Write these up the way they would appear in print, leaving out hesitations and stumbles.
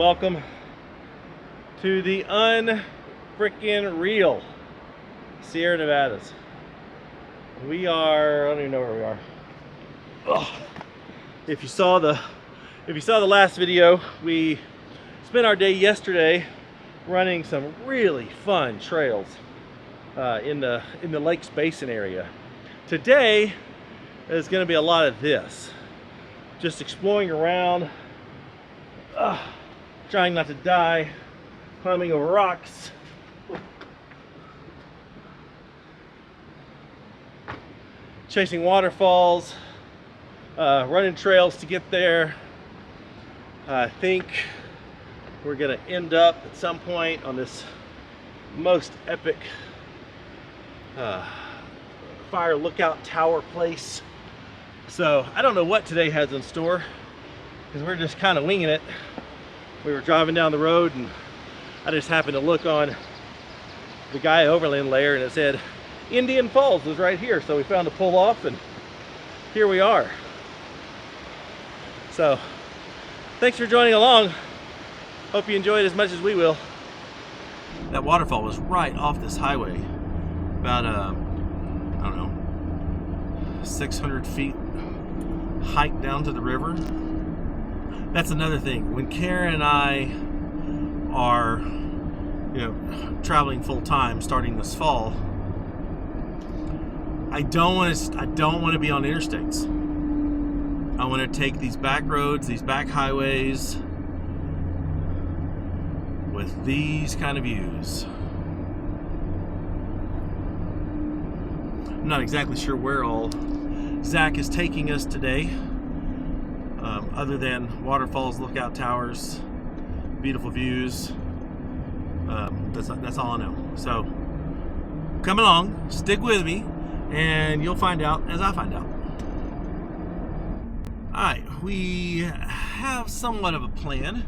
welcome to the unfrickin' real Sierra Nevadas. We are, I don't even know where we are. Ugh. If you saw the last video, we spent our day yesterday running some really fun trails in the Lakes Basin area. Today is going to be a lot of this, just exploring around, trying not to die, climbing over rocks, chasing waterfalls, running trails to get there. I think we're gonna end up at some point on this most epic fire lookout tower place. So I don't know what today has in store because we're just kind of winging it. We were driving down the road and I just happened to look on the Guy Overland layer and it said Indian Falls was right here, so we found a pull off and here we are. So thanks for joining along. Hope you enjoyed as much as we will. That waterfall was right off this highway, about I don't know, 600 feet hike down to the river. That's another thing. When Karen and I are, traveling full time starting this fall, I don't want to be on interstates. I want to take these back roads, these back highways with these kind of views. I'm not exactly sure where all Zach is taking us today, other than waterfalls, lookout towers, beautiful views. That's all I know. So come along, stick with me, and you'll find out as I find out. Alright, we have somewhat of a plan.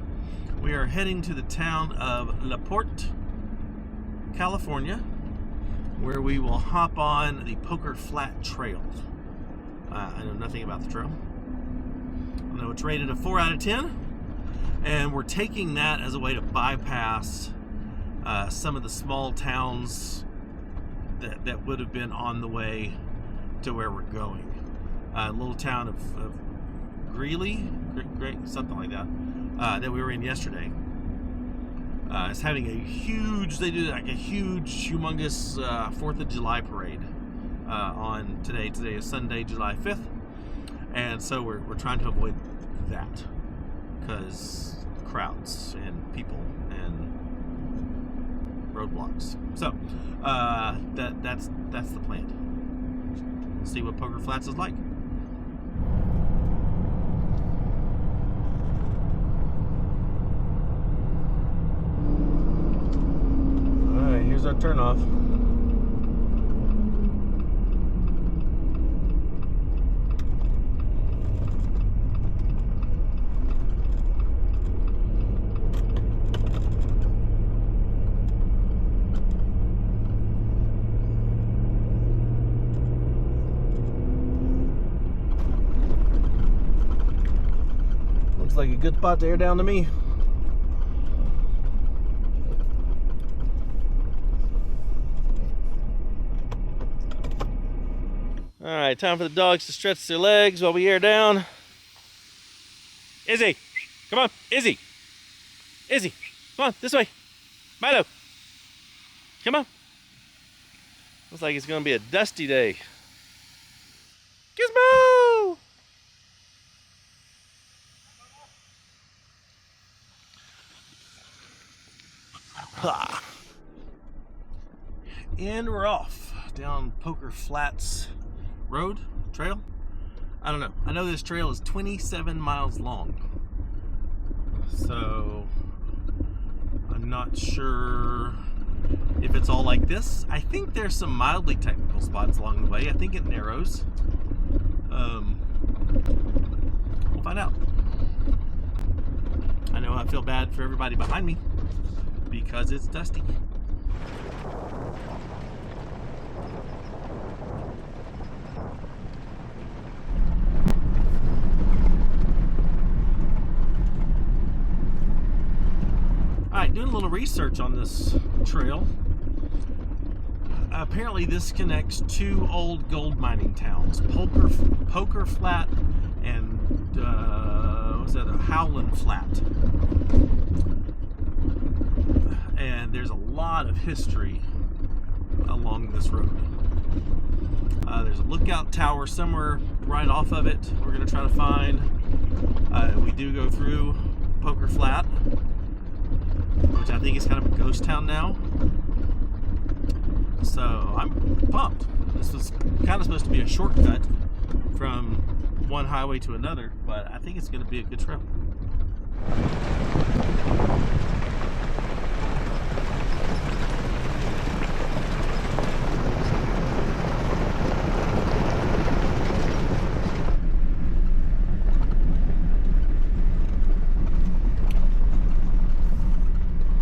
We are heading to the town of La Porte, California, where we will hop on the Poker Flat Trail. I know nothing about the trail. I know it's rated a 4 out of 10, and we're taking that as a way to bypass some of the small towns that would have been on the way to where we're going. A little town of Greeley, something like that, that we were in yesterday. It's having a huge, they do like a huge, humongous 4th of July parade on today. Today is Sunday, July 5th. And so we're trying to avoid that because crowds and people and roadblocks. So that's the plan. We'll see what Poker Flats is like. Alright, here's our turnoff. Looks like a good spot to air down to me. Alright, time for the dogs to stretch their legs while we air down. Izzy! Come on, Izzy! Izzy! Come on, this way! Milo! Come on! Looks like it's gonna be a dusty day. Gizmo! And we're off down Poker Flats Road, trail. I don't know. I know this trail is 27 miles long. So I'm not sure if it's all like this. I think there's some mildly technical spots along the way. I think it narrows. We'll find out. I know I feel bad for everybody behind me because it's dusty. Alright, doing a little research on this trail. Apparently this connects two old gold mining towns, Poker Flat and Howland Flat. And there's a lot of history along this road. There's a lookout tower somewhere right off of it we're going to try to find. We do go through Poker Flat, which I think is kind of a ghost town now. So I'm pumped. This was kind of supposed to be a shortcut from one highway to another, but I think it's going to be a good trail.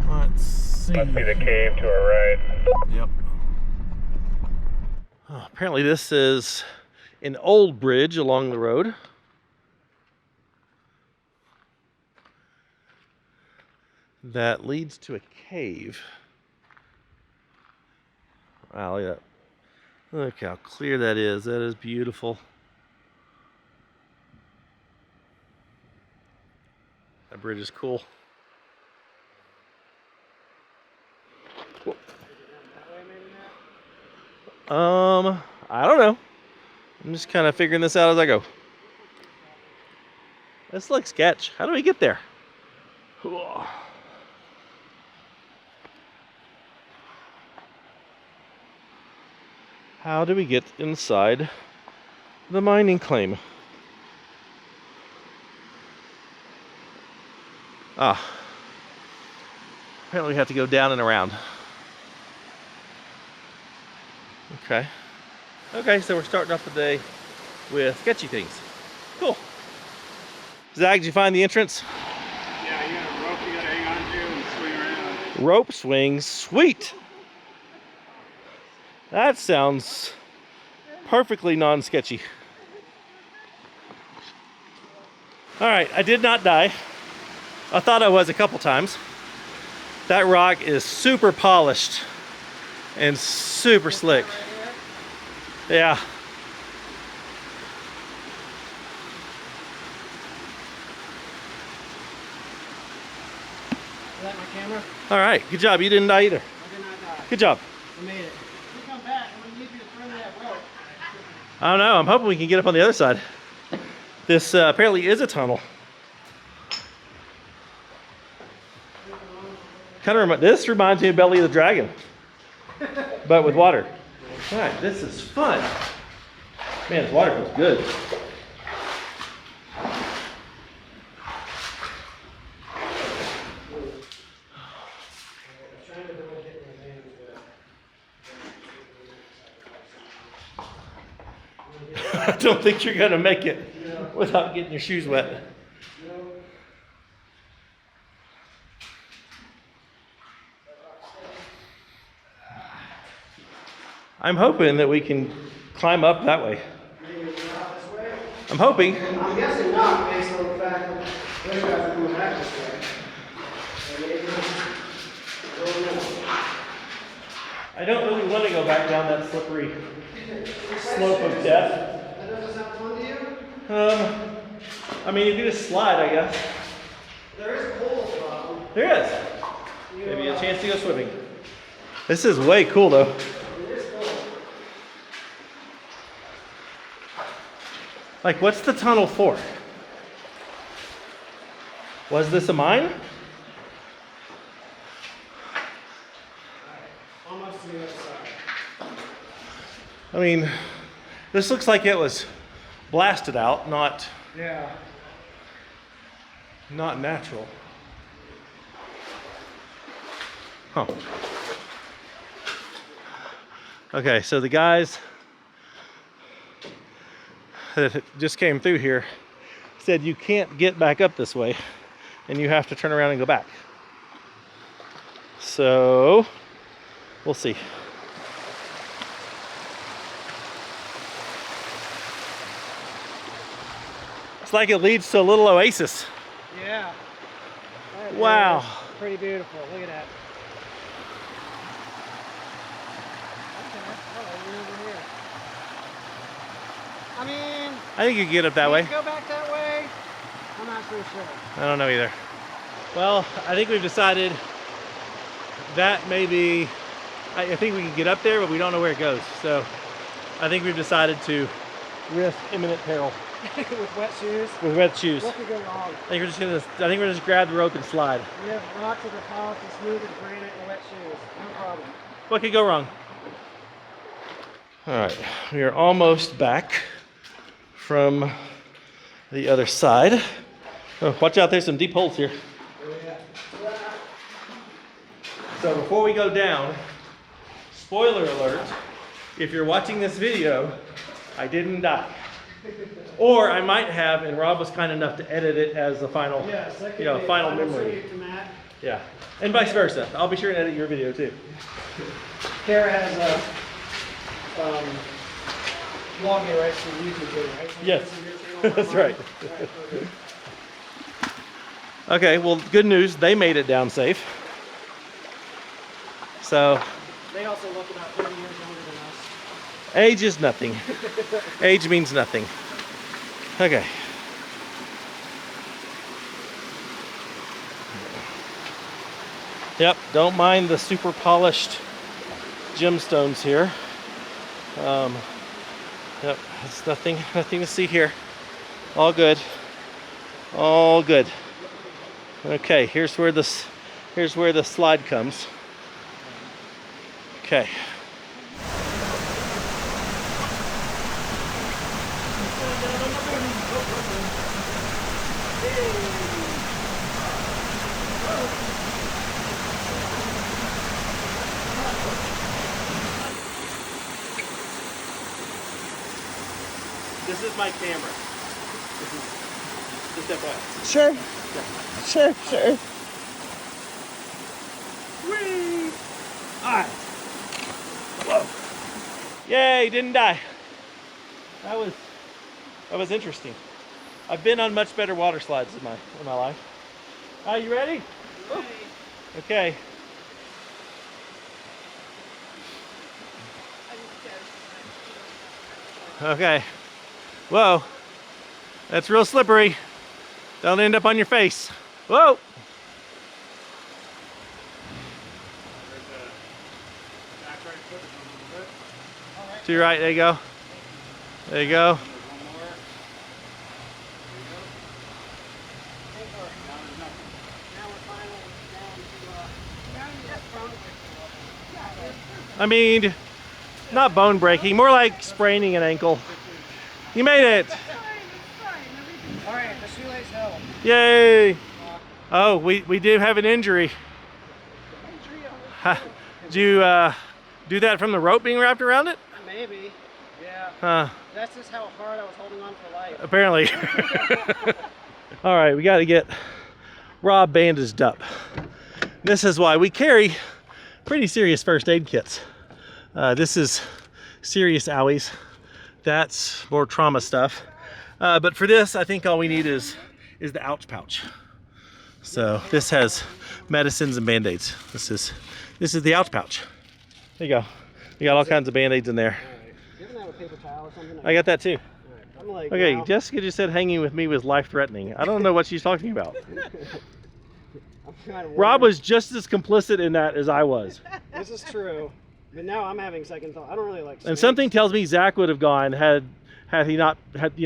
Let's see. Must be the cave to our right. Yep. Oh, apparently this is an old bridge along the road. That leads to a cave. Wow, look at that. Look how clear that is. That is beautiful. That bridge is cool. I don't know. I'm just kind of figuring this out as I go. This looks sketch. How do we get there? How do we get inside the mining claim? Apparently we have to go down and around. Okay, so we're starting off the day with sketchy things. Cool. Zach, did you find the entrance? Yeah, you got a rope you gotta hang on to and swing around. Rope swings, sweet. That sounds perfectly non-sketchy. All right, I did not die. I thought I was a couple times. That rock is super polished and super slick. Yeah. Is that my camera? All right, good job. You didn't die either. I did not die. Good job. I made it. If you come back, I'm going to need you to throw me that rope. I don't know. I'm hoping we can get up on the other side. This apparently is a tunnel. This reminds me of Belly of the Dragon, but with water. All right, this is fun. Man, this water feels good. I don't think you're gonna make it without getting your shoes wet. I'm hoping that we can climb up that way. Maybe it's not this way. I'm hoping. I'm guessing not, based on the fact that those guys are coming back this way. So maybe I don't know. I don't really want to go back down that slippery slope of death. That doesn't sound fun to you? I mean, you can just slide, I guess. There is a hole problem. There is. Maybe a chance to go swimming. This is way cool, though. It is cool. Like, what's the tunnel for? Was this a mine? Almost to the other side. I mean, this looks like it was blasted out, not Yeah. natural. Huh. Okay, so the guys that just came through here said you can't get back up this way and you have to turn around and go back. So we'll see. It's like it leads to a little oasis. Yeah. Wow. pretty beautiful. Look at that. Okay. Oh, you're over here. I mean, I think you can get up that can way. you go back that way? I'm not so sure. I don't know either. Well, I think we've decided that maybe, I think we can get up there, but we don't know where it goes. So I think we've decided to risk imminent peril. With wet shoes? With wet shoes. What could go wrong? I think we're gonna just grab the rope and slide. We have rocks that are polished and smooth as granite and wet shoes. No problem. What could go wrong? All right, we are almost back from the other side. Oh, watch out, there's some deep holes here. So before we go down, spoiler alert, if you're watching this video, I didn't die. Or I might have, and Rob was kind enough to edit it as the final, final memory. Yeah, and vice versa. I'll be sure and edit your video too. Kara has a vlogging rights for YouTube video, right? Yes, that's right. Okay, well, good news. They made it down safe. So. They also look about 30 years younger than us. Age is nothing. Age means nothing. Okay. Yep, don't mind the super polished gemstones here. Yep, it's nothing to see here. All good. All good. Okay, here's where the slide comes. Okay. This is my camera. This is just FYI. Sure. Yeah. Sure. Whee! Alright. Whoa. Yay, didn't die. That was interesting. I've been on much better water slides in my life. Are you ready? Ready. Okay. Okay. Whoa. That's real slippery. Don't end up on your face. Whoa. To your right, there you go. There you go. I mean, not bone breaking, more like spraining an ankle. You made it. All right, the shoelace held. Yay. Oh, we do have an injury. Did you do that from the rope being wrapped around it? Maybe, yeah. That's just how hard I was holding on for life. Apparently. All right, we got to get Rob bandaged up. This is why we carry pretty serious first aid kits. This is serious owies. That's more trauma stuff. But for this, I think all we need is the ouch pouch. So this has medicines and band-aids. This is the ouch pouch. There you go. You got all kinds of band-aids in there. Right. You ever have a paper towel or something? I got that too. Right. I'm like, Okay, wow. Jessica just said hanging with me was life-threatening. I don't know what she's talking about. I'm kind of Rob was just as complicit in that as I was. This is true. But now I'm having second thought. I don't really like And snakes. something tells me Zach would have gone had he not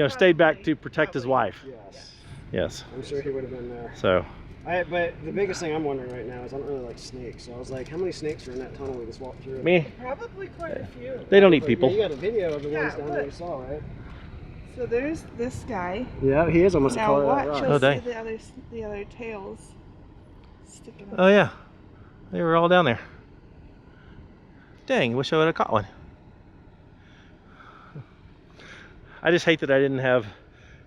stayed back to protect his wife. Yes. Yes. I'm sure he would have been there. So. But the biggest thing I'm wondering right now is I don't really like snakes. So I was like, how many snakes are in that tunnel we just walked through? Me. Probably quite a few. They don't eat But, people. Yeah, you got a video of the ones Yeah, down there you look. saw, right? So there's this guy. Yeah, he is almost Now a color watch, of that rock. you'll Oh, see dang. the other tails sticking up. Oh yeah, they were all down there. Dang, wish I would have caught one. I just hate that I didn't have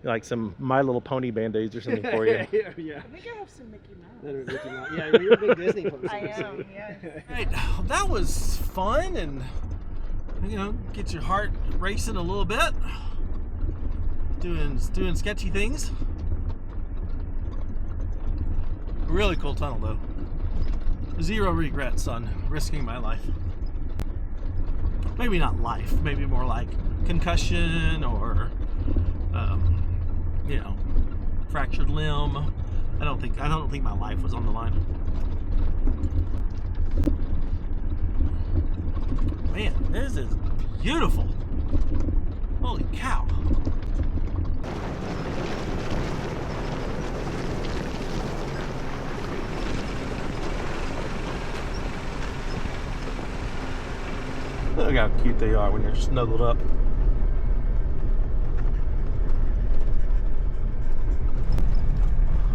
like some My Little Pony band-aids or something for you. yeah. I think I have some Mickey Mouse. That would Mickey Mouse. Yeah, you're a big Disney person. I am, yes. Right, that was fun, and get your heart racing a little bit. Doing sketchy things. Really cool tunnel though. zero regrets on risking my life. Maybe not life, maybe more like concussion or, you know, fractured limb. I don't think my life was on the line. Man, this is beautiful. Holy cow. Look how cute they are when they're snuggled up.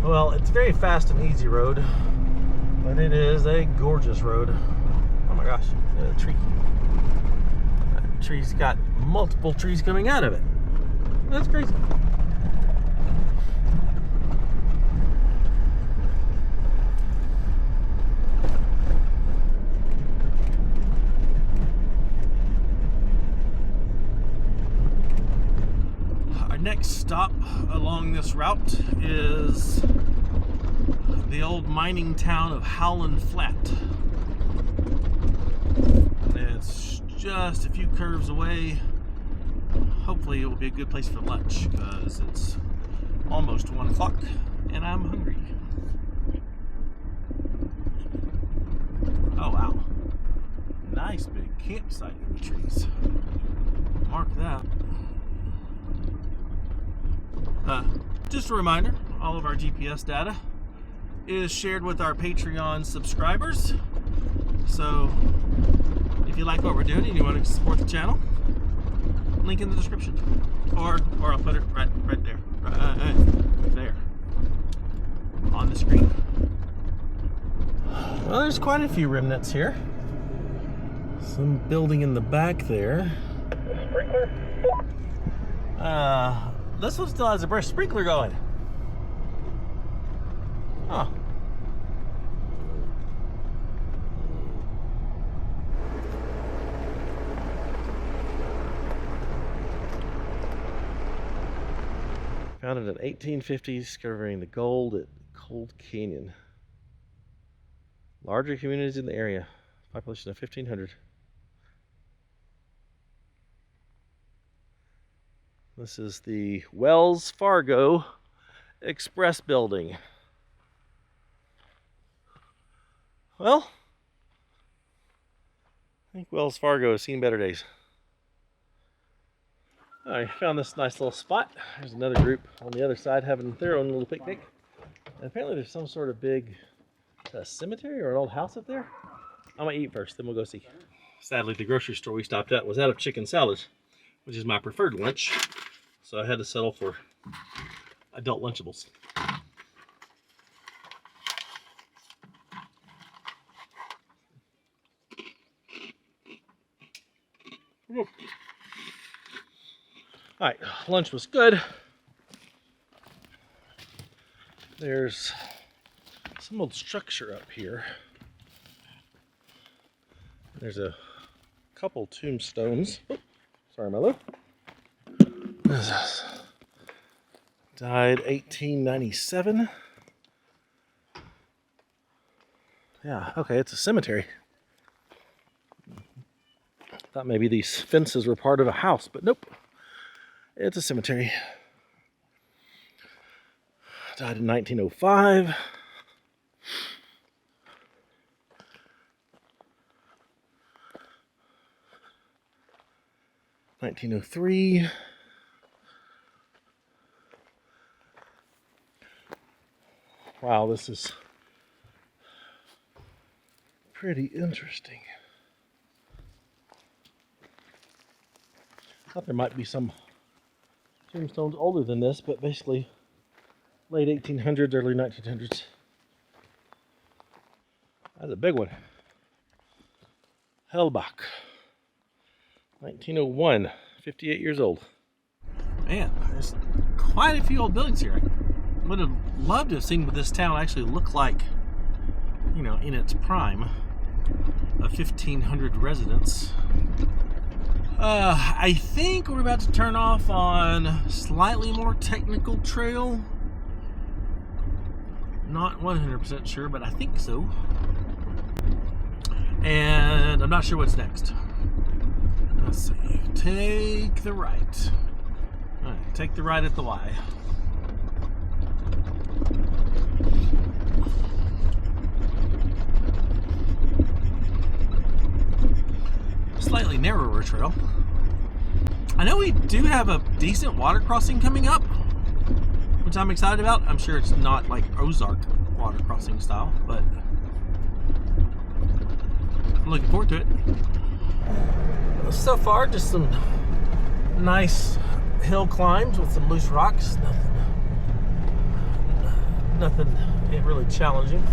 Well, it's a very fast and easy road, but it is a gorgeous road. Oh my gosh, a tree. That tree's got multiple trees coming out of it. That's crazy. Next stop along this route is the old mining town of Howland Flat. It's just a few curves away. Hopefully it will be a good place for lunch because it's almost 1 o'clock and I'm hungry. Oh wow. Nice big campsite in the trees. Mark that. Just a reminder, all of our GPS data is shared with our Patreon subscribers. So if you like what we're doing and you want to support the channel, link in the description. Or I'll put it right there. Right there. On the screen. Well, there's quite a few remnants here. Some building in the back there. Sprinkler? This one still has a brush sprinkler going. Huh. Founded in 1850, discovering the gold at Cold Canyon. Larger communities in the area. Population of 1,500. This is the Wells Fargo Express building. Well, I think Wells Fargo has seen better days. I found this nice little spot. There's another group on the other side having their own little picnic. And apparently there's some sort of big cemetery or an old house up there. I'm gonna eat first, then we'll go see. Sadly, the grocery store we stopped at was out of chicken salad, which is my preferred lunch. So I had to settle for adult Lunchables. Alright, lunch was good. There's some old structure up here. There's a couple tombstones. Oh, sorry, my love. Died 1897. Yeah, okay, it's a cemetery. Thought maybe these fences were part of a house, but nope. It's a cemetery. Died in 1905. (1903). Wow, this is pretty interesting. Thought there might be some tombstones older than this, but basically late 1800s, early 1900s. That's a big one. Hellbach, 1901, 58 years old. Man, there's quite a few old buildings here. I would have loved to have seen what this town actually looked like, you know, in its prime. A 1,500 residents. I think we're about to turn off on slightly more technical trail. Not 100% sure, but I think so. And I'm not sure what's next. Let's see. Take the right. All right, take the right at the Y. Slightly narrower trail. I know we do have a decent water crossing coming up, which I'm excited about. I'm sure it's not like Ozark water crossing style, but I'm looking forward to it. So far, just some nice hill climbs with some loose rocks. Nothing really challenging.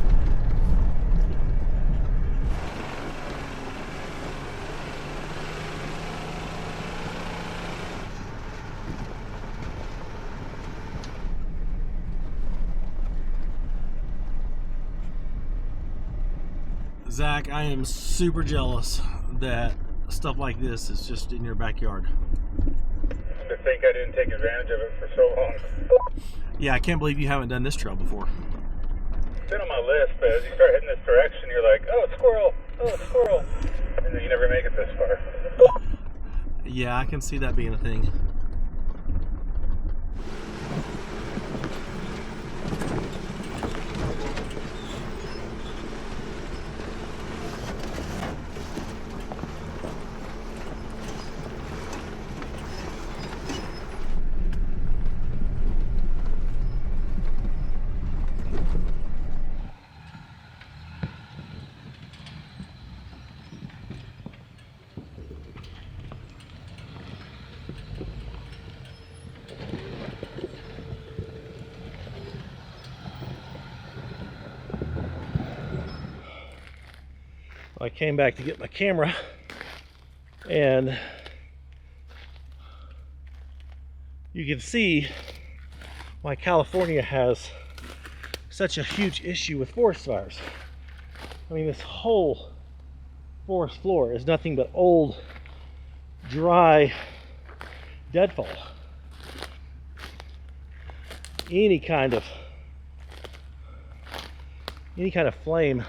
Zach, I am super jealous that stuff like this is just in your backyard. To think I didn't take advantage of it for so long. Yeah, I can't believe you haven't done this trail before. It's been on my list, but as you start heading this direction, you're like, oh, squirrel, oh, squirrel. And then you never make it this far. Yeah, I can see that being a thing. I came back to get my camera, and you can see why California has such a huge issue with forest fires. I mean, this whole forest floor is nothing but old, dry deadfall. Any kind of flame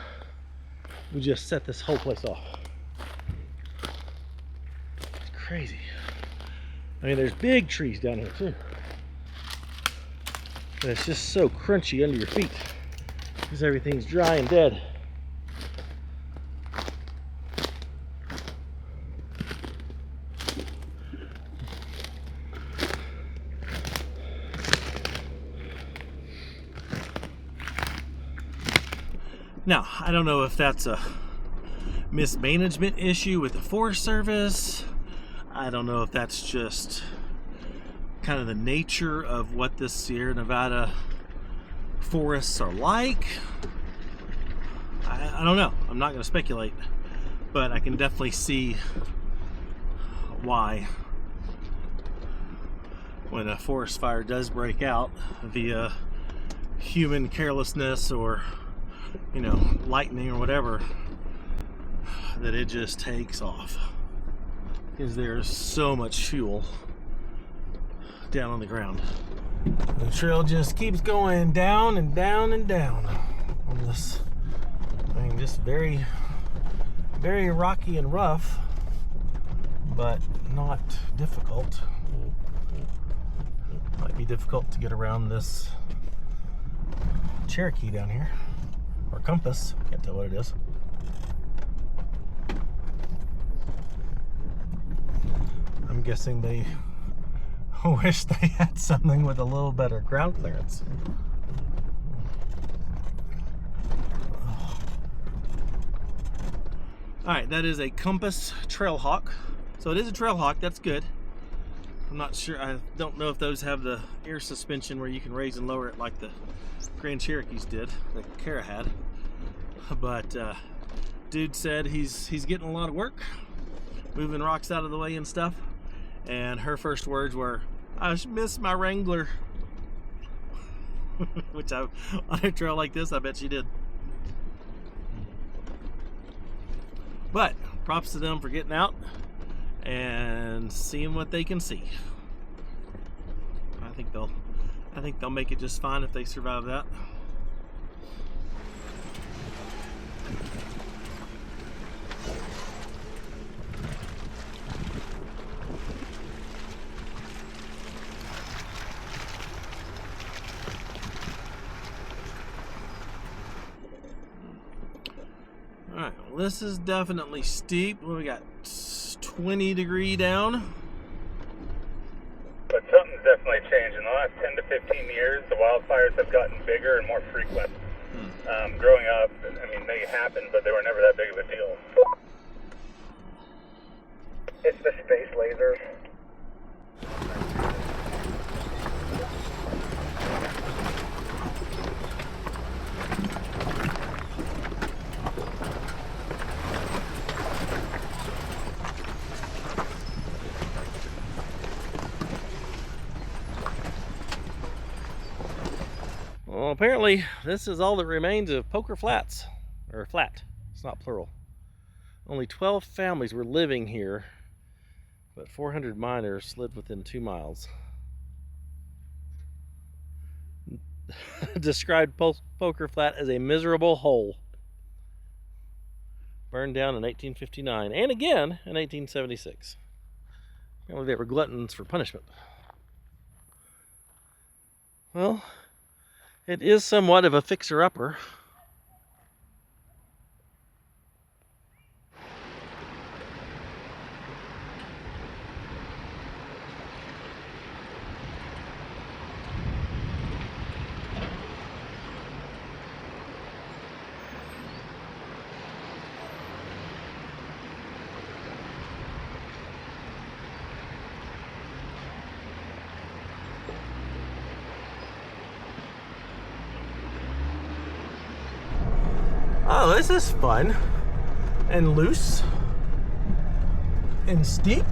would just set this whole place off. It's crazy. I mean, there's big trees down here too. And it's just so crunchy under your feet because everything's dry and dead. Now, I don't know if that's a mismanagement issue with the Forest Service. I don't know if that's just kind of the nature of what the Sierra Nevada forests are like. I don't know. I'm not going to speculate, but I can definitely see why when a forest fire does break out via human carelessness or lightning or whatever, that it just takes off because there's so much fuel down on the ground. The trail just keeps going down and down and down on this. I mean, just very, very rocky and rough, but not difficult. Might be difficult to get around this Cherokee down here. Or compass, can't tell what it is. I'm guessing they wish they had something with a little better ground clearance. Alright, that is a Compass Trailhawk. So it is a Trailhawk, that's good. I'm not sure, I don't know if those have the air suspension where you can raise and lower it like the Grand Cherokees did, that Kara had. But dude said he's getting a lot of work, moving rocks out of the way and stuff. And her first words were, "I miss my Wrangler." Which on a trail like this, I bet she did. But props to them for getting out and seeing what they can see. I think they'll make it just fine if they survive that. Alright, well, this is definitely steep. What we got? 20-degree down. But something's definitely changed. In the last 10 to 15 years, the wildfires have gotten bigger and more frequent. Growing up, I mean, they happened, but they were never that big of a deal. It's the space lasers. Well, apparently this is all that remains of Poker Flats, or Flat. It's not plural. Only 12 families were living here, but 400 miners lived within 2 miles. Described Poker Flat as a miserable hole. Burned down in 1859 and again in 1876. Apparently they were gluttons for punishment. Well, it is somewhat of a fixer-upper. Oh, this is fun and loose and steep.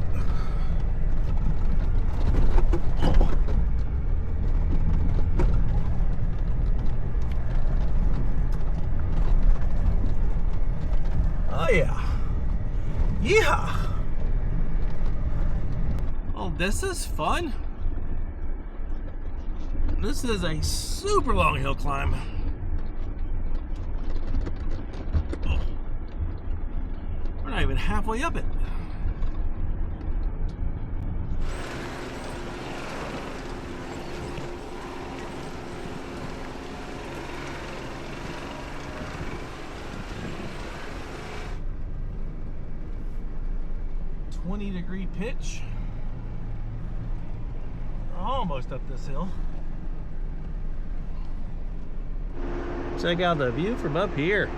Oh yeah. Yeah. Oh, this is fun. This is a super long hill climb. We're not even halfway up it. .20-degree pitch. We're almost up this hill. Check out the view from up here.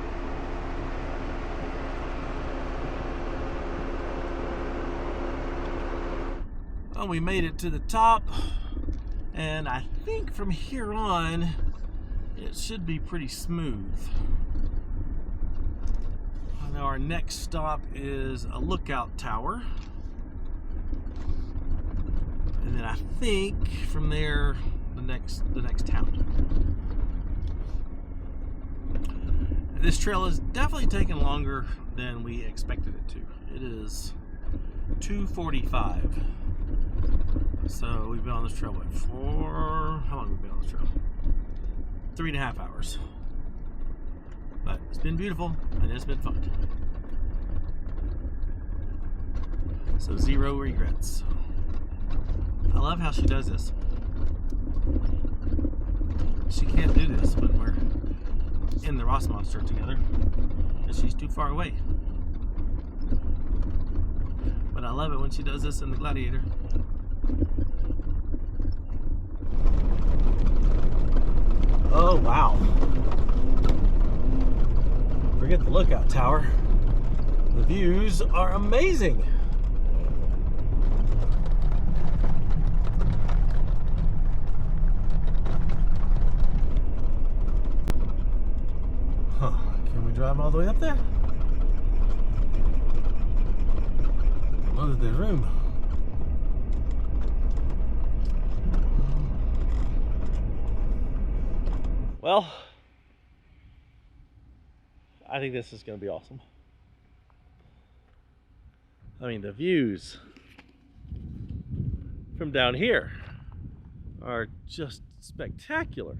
Well, we made it to the top, and I think from here on it should be pretty smooth. I know our next stop is a lookout tower, and then I think from there the next town. This trail is definitely taking longer than we expected it to. It is 2:45. So we've been on this trail, how long have we been on this trail? 3.5 hours. But it's been beautiful and it's been fun. So 0 regrets. I love how she does this. She can't do this when we're in the Ross Monster together because she's too far away. But I love it when she does this in the Gladiator. Oh wow. Forget the lookout tower. The views are amazing. Huh, can we drive all the way up there? I don't know that there's room. Well, I think this is going to be awesome. I mean, the views from down here are just spectacular.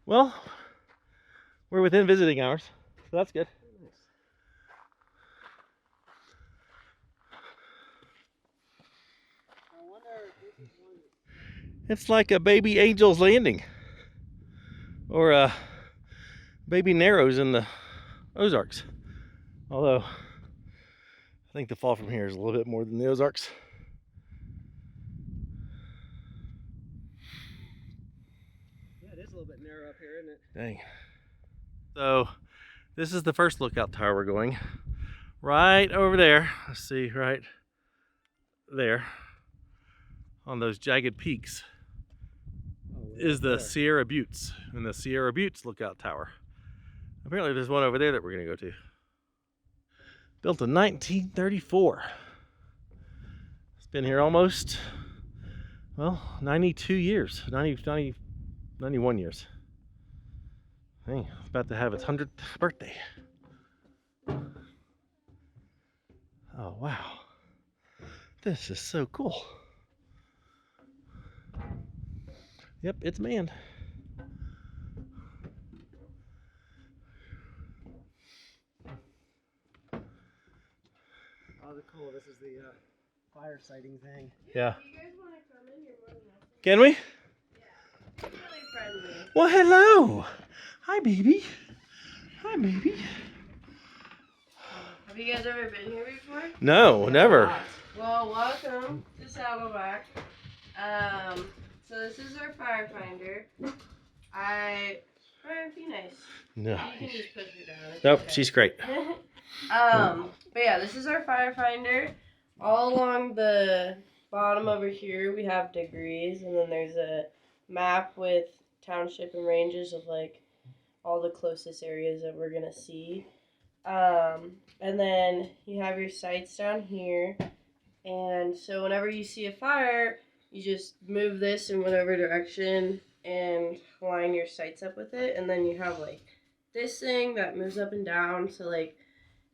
Well, we're within visiting hours, so that's good. It's like a baby Angel's Landing. Or a baby Narrows in the Ozarks. Although, I think the fall from here is a little bit more than the Ozarks. Yeah, it is a little bit narrow up here, isn't it? Dang. So, this is the first lookout tower we're going. Right over there, let's see, right there, on those jagged peaks, is the Sierra Buttes, and the Sierra Buttes lookout tower. Apparently there's one over there that we're gonna go to. Built in 1934. It's been here almost, well, 92 years, 91 years. Hey, it's about to have its 100th birthday. Oh, wow. This is so cool. Yep, it's manned. Oh, cool. This is the fire sighting thing. Yeah. If you guys want to come in, you're more than welcome. Can we? Yeah. It's really friendly. Well, hello. Hi, baby. Hi, baby. Have you guys ever been here before? No, never. Well, welcome to Saddleback. So this is our firefinder. Be nice. No. You can just push her down. It's Nope, okay. she's great. But yeah, this is our firefinder. All along the bottom over here, we have degrees, and then there's a map with township and ranges of like all the closest areas that we're gonna see. And then you have your sights down here, and so whenever you see a fire, you just move this in whatever direction and line your sights up with it, and then you have like this thing that moves up and down. So like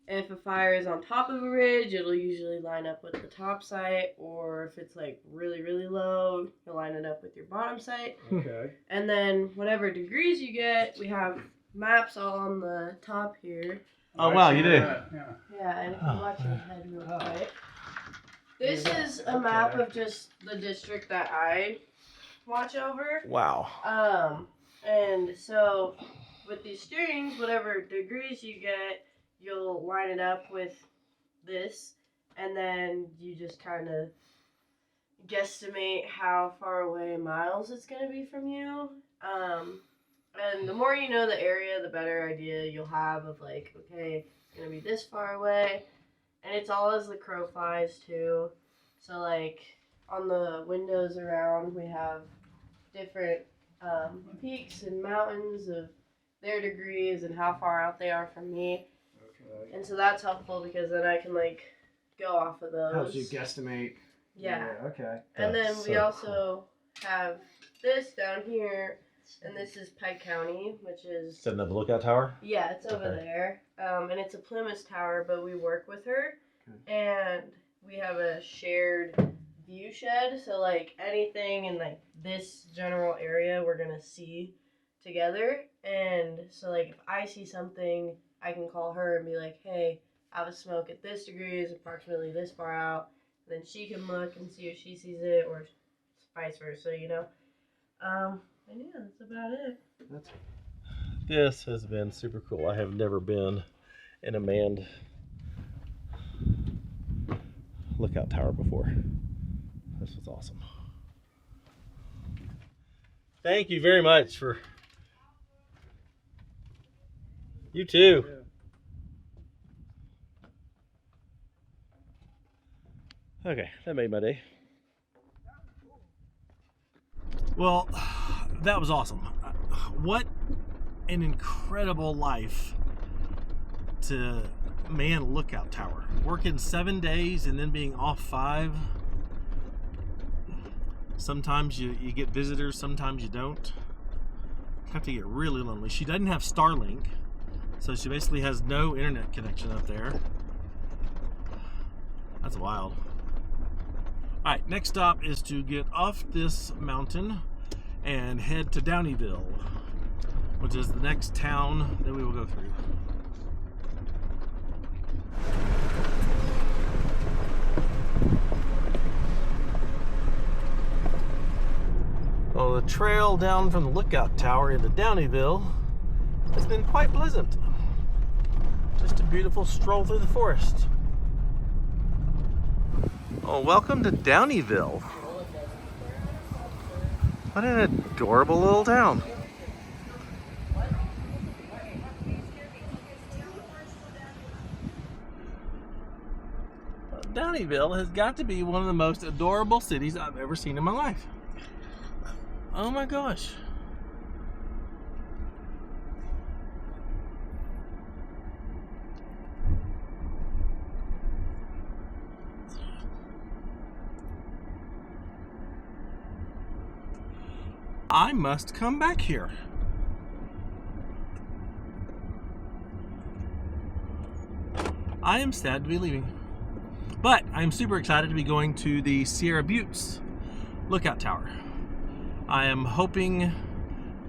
if a fire is on top of a ridge, it'll usually line up with the top sight, or if it's like really, really low, you'll line it up with your bottom sight. Okay. And then whatever degrees you get, we have maps all on the top here. Oh, wow, you do? Yeah, and if you watch your head real quick. This is a map of just the district that I watch over. Wow. And so with these strings, whatever degrees you get, you'll line it up with this, and then you just kind of guesstimate how far away miles it's going to be from you. And the more you know the area, the better idea you'll have of like, okay, it's going to be this far away. And it's all as the crow flies too. So like on the windows around, we have different peaks and mountains of their degrees and how far out they are from me. Okay. And so that's helpful because then I can like go off of those. Helps you guesstimate. Yeah. Okay. And then That's we so also have this down here, and this is Pike County, which is, Is that another lookout tower? yeah, it's over Okay. there. And it's a Plymouth tower, but we work with her. Okay. And we have a shared view shed, so like anything in like this general area we're gonna see together. And so like if I see something, I can call her and be like, hey, I have a smoke at this degree, is approximately this far out. And then she can look and see if she sees it, or vice versa, you know. And yeah, that's about it. This has been super cool. I have never been in a manned lookout tower before. This was awesome. Thank you very much for you too. Okay, that made my day. Well, that was awesome. What an incredible life to man a lookout tower. Working 7 days and then being off 5. Sometimes you get visitors, sometimes you don't. Have to get really lonely. She doesn't have Starlink, so she basically has no internet connection up there. That's wild. Alright, next stop is to get off this mountain and head to Downeyville, which is the next town that we will go through. trail down from the lookout tower into Downeyville has been quite pleasant. Just a beautiful stroll through the forest. Oh, welcome to Downeyville. What an adorable little town. Downeyville has got to be one of the most adorable cities I've ever seen in my life. Oh my gosh. I must come back here. I am sad to be leaving. But I'm super excited to be going to the Sierra Buttes lookout tower. I am hoping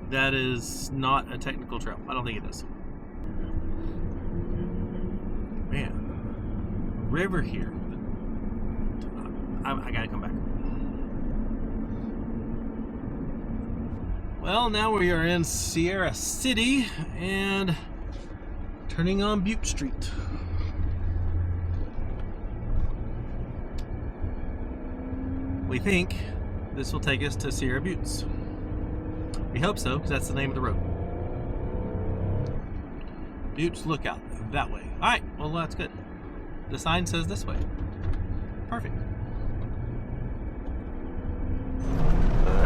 that is not a technical trail. I don't think it is. Man, river here. I gotta come back. Well, now we are in Sierra City and turning on Butte Street. We think this will take us to Sierra Buttes. We hope so, because that's the name of the road. Buttes Lookout, that way. Alright, well that's good. The sign says this way. Perfect.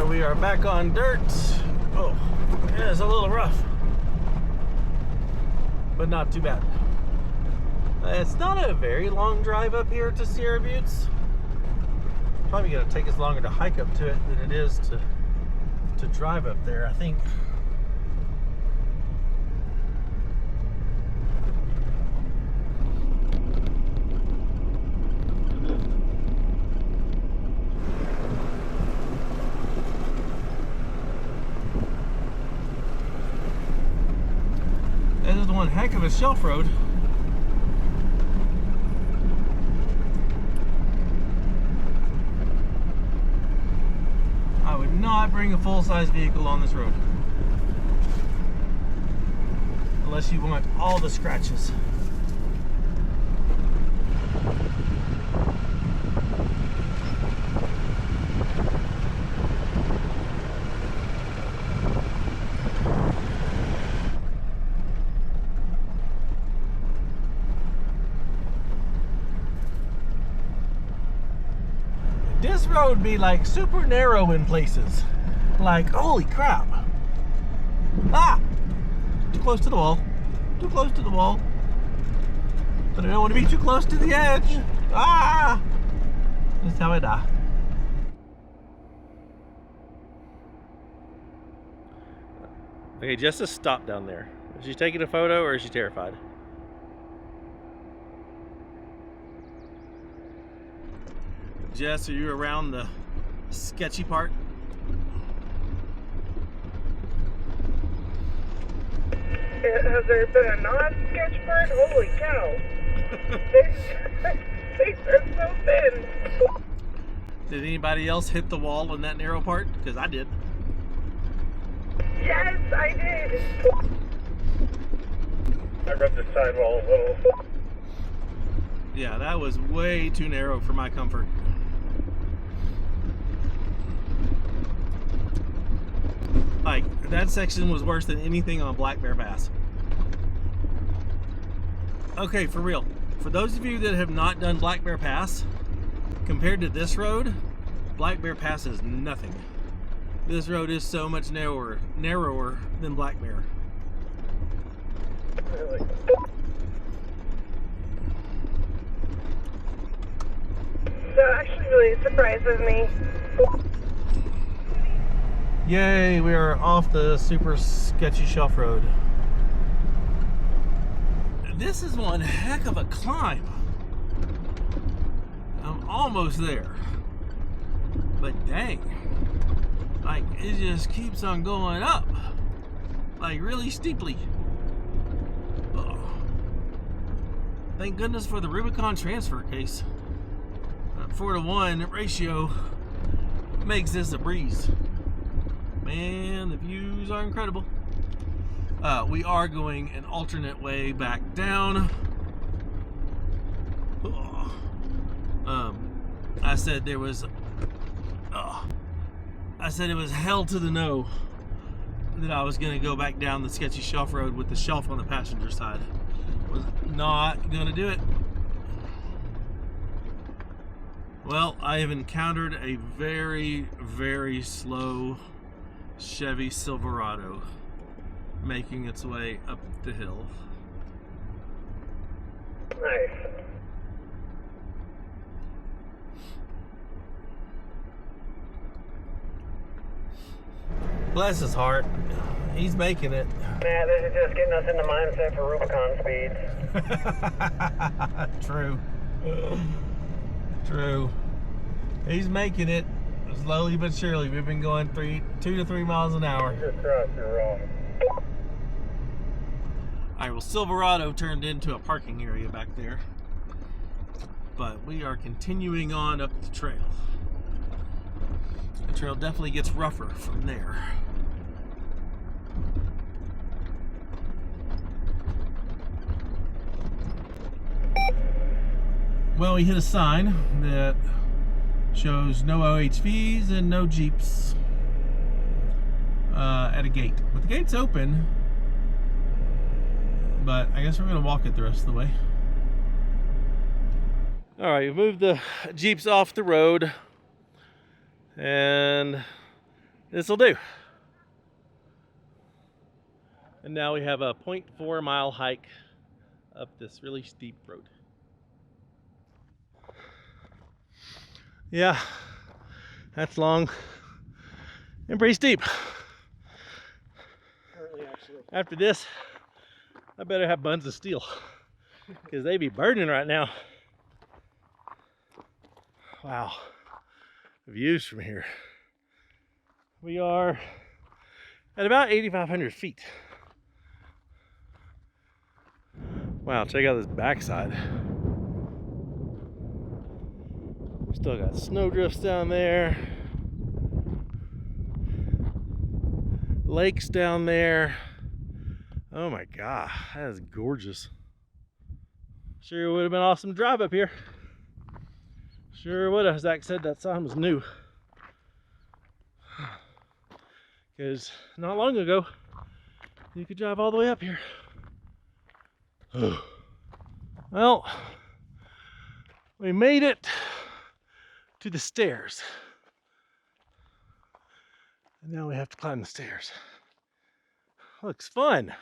We are back on dirt. Oh, yeah, it's a little rough. But not too bad. It's not a very long drive up here to Sierra Buttes. Probably going to take us longer to hike up to it than it is to drive up there, I think. This is one heck of a shelf road. I would not bring a full-size vehicle on this road. Unless you want all the scratches. This road be like super narrow in places. Like, holy crap. Ah! Too close to the wall. Too close to the wall. But I don't want to be too close to the edge. Ah! That's how I die. Okay, Jess has stopped down there. Is she taking a photo or is she terrified? Jess, are you around the sketchy part? Has there been a non-sketch part? Holy cow. They are so thin. Did anybody else hit the wall in that narrow part? Because I did. Yes, I did. I rubbed the sidewall a little. Yeah, that was way too narrow for my comfort. Like, that section was worse than anything on Black Bear Pass. Okay, for real. For those of you that have not done Black Bear Pass, compared to this road, Black Bear Pass is nothing. This road is so much narrower than Black Bear. Really? That actually really surprises me. Yay, we are off the super sketchy shelf road. This is one heck of a climb. I'm almost there. But dang, like it just keeps on going up. Like really steeply. Oh. Thank goodness for the Rubicon transfer case. 4-to-1 ratio makes this a breeze. man, the views are incredible. We are going an alternate way back down. I said there was. I said it was hell to the no that I was going to go back down the sketchy shelf road with the shelf on the passenger side. Was not going to do it. Well, I have encountered a very, very slow Chevy Silverado making its way up the hill. Nice. Bless his heart. He's making it. Matt, this is just getting us in the mindset for Rubicon speeds. True. True. He's making it slowly but surely. We've been going 2 to 3 miles an hour. Just crossed, you're wrong. Alright, well, Silverado turned into a parking area back there. But we are continuing on up the trail. The trail definitely gets rougher from there. Well, we hit a sign that shows no OHVs and no Jeeps at a gate. But the gate's open, but I guess we're going to walk it the rest of the way. All right, we've moved the Jeeps off the road, and this will do. And now we have a 0.4 mile hike up this really steep road. Yeah, that's long and pretty steep. After this, I better have buns of steel because they be burning right now. Wow, the views from here. We are at about 8,500 feet. Wow, check out this backside. Still got snowdrifts down there, lakes down there. Oh my God, that is gorgeous. Sure would have been awesome to drive up here. Sure would have. Zach said that sign was new. Because not long ago, you could drive all the way up here. Well, we made it to the stairs. And now we have to climb the stairs. Looks fun.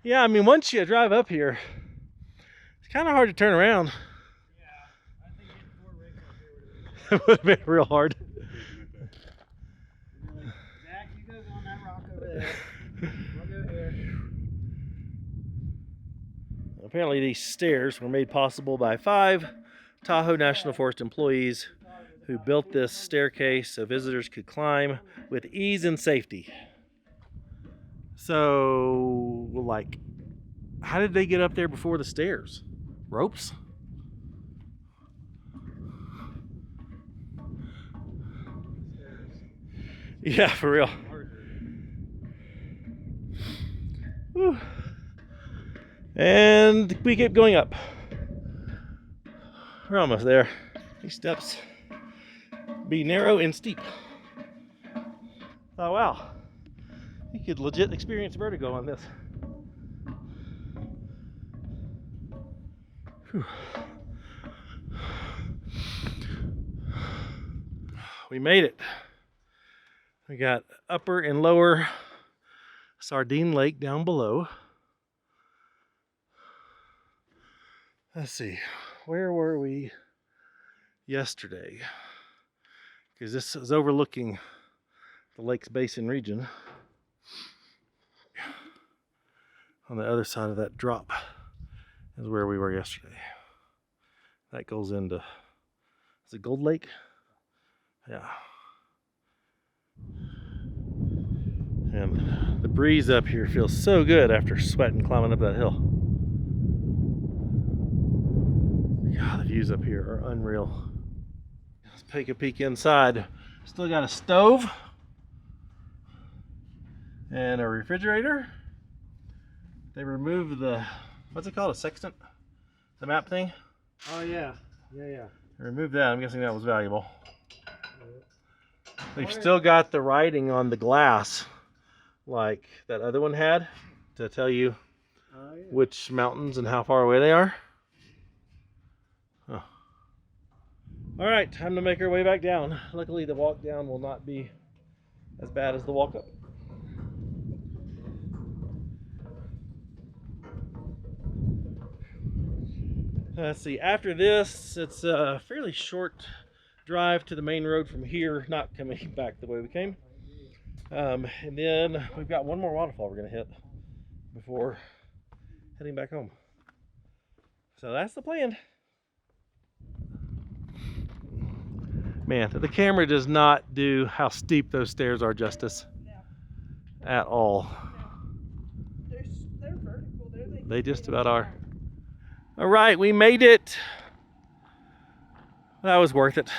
Yeah, I mean, once you drive up here, it's kind of hard to turn around. Yeah, I think getting 4 rigs up here It would have been real hard. Zach, you go on that rock over there. I'll go here. Apparently these stairs were made possible by 5 Tahoe National Forest employees who built this staircase so visitors could climb with ease and safety. So, like, how did they get up there before the stairs? Ropes? Yeah, for real. Whew. And we keep going up. We're almost there. These steps be narrow and steep. Oh wow, you could legit experience vertigo on this. Whew. We made it. We got upper and lower Sardine Lake down below. Let's see, where were we yesterday? Because this is overlooking the Lakes Basin region. On the other side of that drop is where we were yesterday. That goes into, is it Gold Lake? Yeah. And the breeze up here feels so good after sweating climbing up that hill. God, the views up here are unreal. take a peek inside. Still got a stove and a refrigerator. They removed the, what's it called, a sextant? The map thing? Oh yeah, yeah. They removed that. I'm guessing that was valuable. They've still got the writing on the glass like that other one had to tell you which mountains and how far away they are. Oh. All right, time to make our way back down. Luckily the walk down will not be as bad as the walk up. Let's see, after this, it's a fairly short drive to the main road from here, not coming back the way we came. And then we've got one more waterfall we're gonna hit before heading back home. So that's the plan. Man, the camera does not do how steep those stairs are justice at all. They're vertical. They just about are. All right, we made it. That was worth it.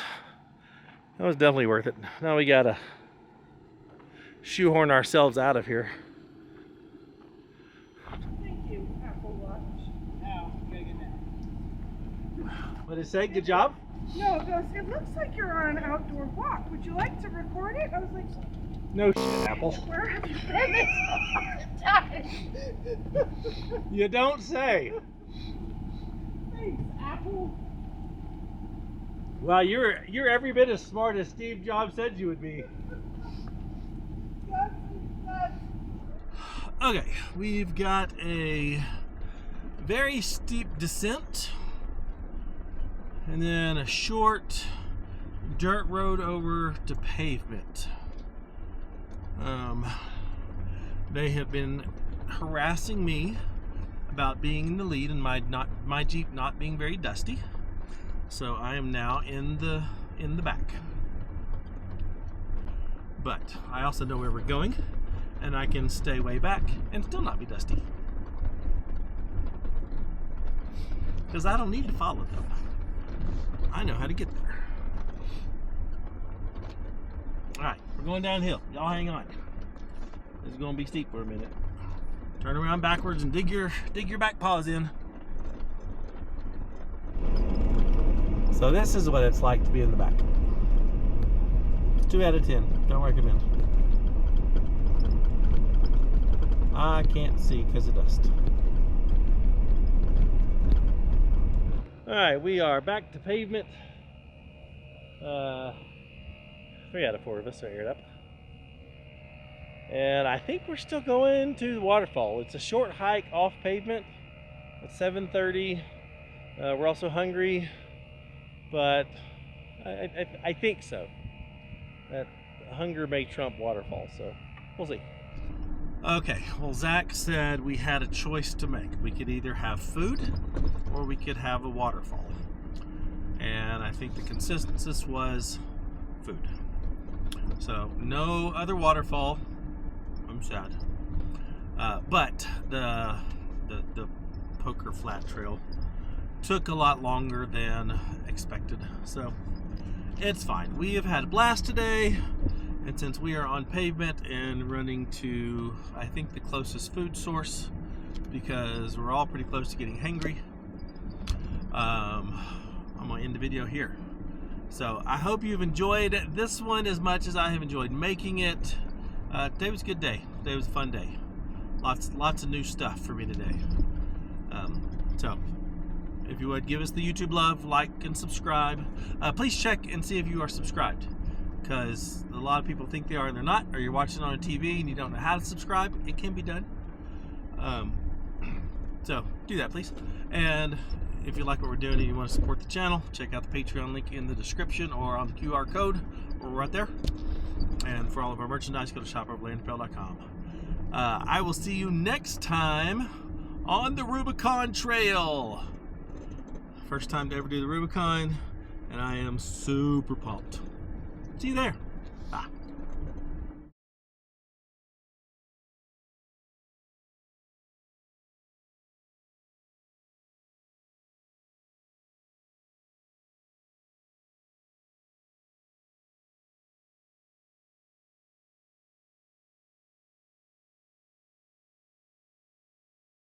That was definitely worth it. Now we gotta shoehorn ourselves out of here. Thank you, Apple Watch. Now, gotta get that. What did it say? Good job? No, it goes, it looks like you're on an outdoor walk. Would you like to record it? I was like, No shit, Apple. where have you been this whole time? You don't say. Thanks, Apple. Well, you're every bit as smart as Steve Jobs said you would be. Okay, we've got a very steep descent and then a short dirt road over to pavement. They have been harassing me about being in the lead and my Jeep not being very dusty. So I am now in the back. But I also know where we're going and I can stay way back and still not be dusty. Because I don't need to follow them. I know how to get there. Alright, we're going downhill. Y'all hang on. This is going to be steep for a minute. Turn around backwards and dig your back paws in. So this is what it's like to be in the back. 2 out of 10. Don't recommend. I can't see because of dust. Alright, we are back to pavement. 3 out of 4 of us are aired up. And I think we're still going to the waterfall. It's a short hike off pavement at 7:30. We're also hungry, but I think so. That hunger may trump waterfall, so we'll see. Okay, well, Zach said we had a choice to make. We could either have food or we could have a waterfall. And I think the consensus was food. So no other waterfall. I'm sad. But the Poker Flat Trail took a lot longer than expected. So it's fine. We have had a blast today. And since we are on pavement and running to, I think, the closest food source, because we're all pretty close to getting hangry, I'm going to end the video here. So I hope you've enjoyed this one as much as I have enjoyed making it. Today was a good day. Today was a fun day. Lots of new stuff for me today. So if you would give us the YouTube love, like and subscribe. Please check and see if you are subscribed, because a lot of people think they are and they're not, or you're watching on a TV and you don't know how to subscribe. It can be done. So do that, please. And if you like what we're doing and you want to support the channel, check out the Patreon link in the description or on the QR code or right there. And for all of our merchandise, go to shopoverlandtrail.com. I will see you next time on the Rubicon Trail. First time to ever do the Rubicon, and I am super pumped. See you there.